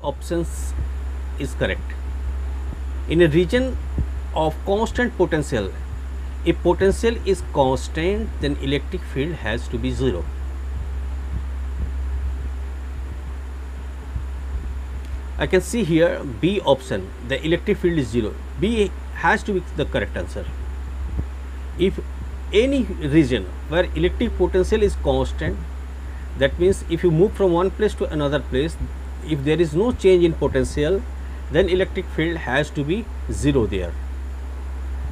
Options is correct. In a region of constant potential, if potential is constant, then electric field has to be 0. I can see here B option, the electric field is 0. B has to be the correct answer. If any region where electric potential is constant, that means if you move from one place to another place, if there is no change in potential, then electric field has to be 0 there.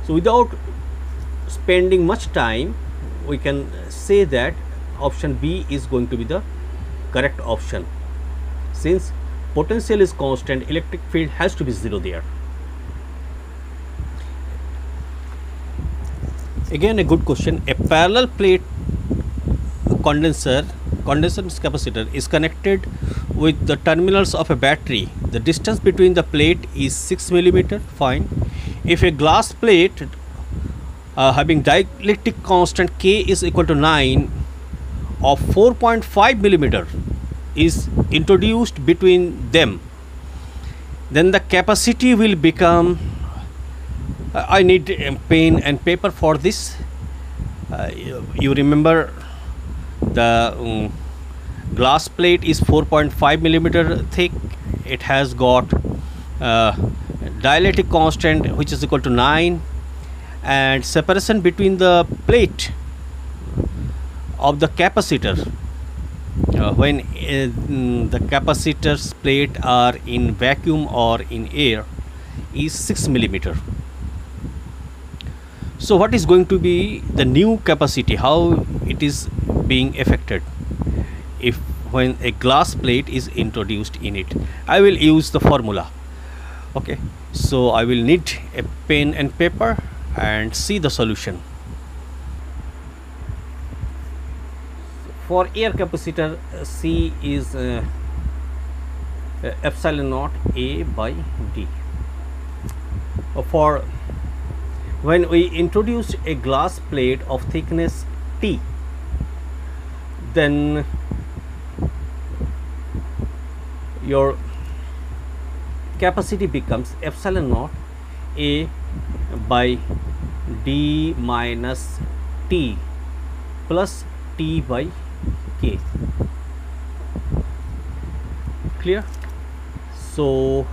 So without spending much time, we can say that option B is going to be the correct option. Since potential is constant, electric field has to be 0 there. Again a good question. A parallel plate condenser capacitor is connected with the terminals of a battery. The distance between the plate is 6 mm. Fine. If a glass plate having dielectric constant K is equal to 9 of 4.5 mm is introduced between them, then the capacity will become I need a pen and paper for this. You remember the glass plate is 4.5 mm thick. It has got dielectric constant which is equal to 9, and separation between the plate of the capacitor when the capacitor's plate are in vacuum or in air is 6 mm. So what is going to be the new capacity, how it is being affected if when a glass plate is introduced in it? I will use the formula. Okay, so I will need a pen and paper and see the solution. For air capacitor, C is epsilon naught A by D. For when we introduce a glass plate of thickness T, then your capacity becomes epsilon naught A by D minus T plus T by K. Clear? So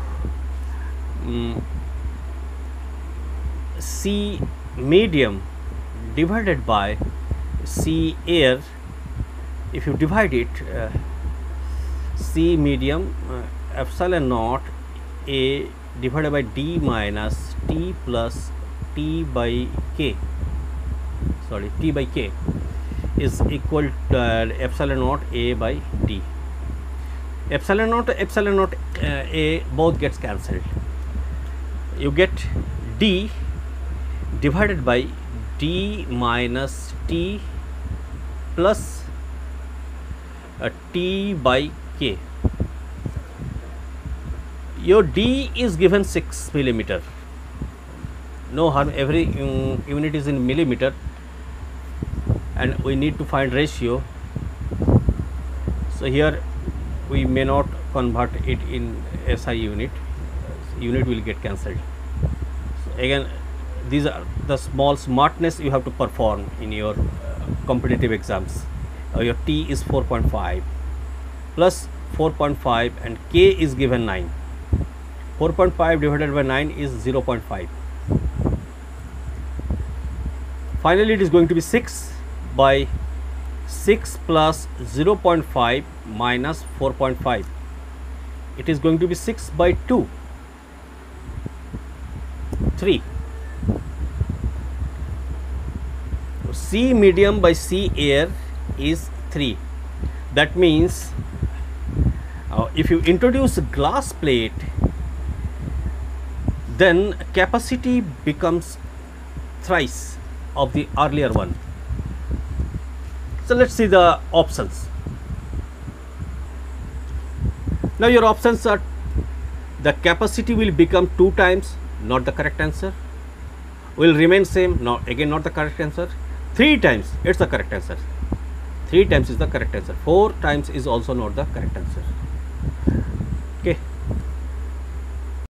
C medium divided by C air, if you divide it, C medium epsilon naught A divided by D minus T plus T by K, sorry, T by K is equal to epsilon naught A by D. Epsilon naught A both gets cancelled. You get D divided by D minus T plus T by K. Your D is given 6 mm. No harm, every unit is in millimeter, and we need to find ratio. So here we may not convert it in SI unit. Unit will get cancelled. So again, these are the small smartness you have to perform in your competitive exams. Your T is 4.5 plus 4.5 and K is given 9. 4.5 divided by 9 is 0.5. Finally it is going to be 6 by 6 plus 0.5 minus 4.5. It is going to be 6 by 2, 3. C medium by C air is 3. That means if you introduce a glass plate, then capacity becomes thrice of the earlier one. So let's see the options. Now your options are: the capacity will become 2 times, not the correct answer. Will remain same, no, again not the correct answer. 3 times, it's the correct answer. 3 times is the correct answer. 4 times is also not the correct answer. Okay.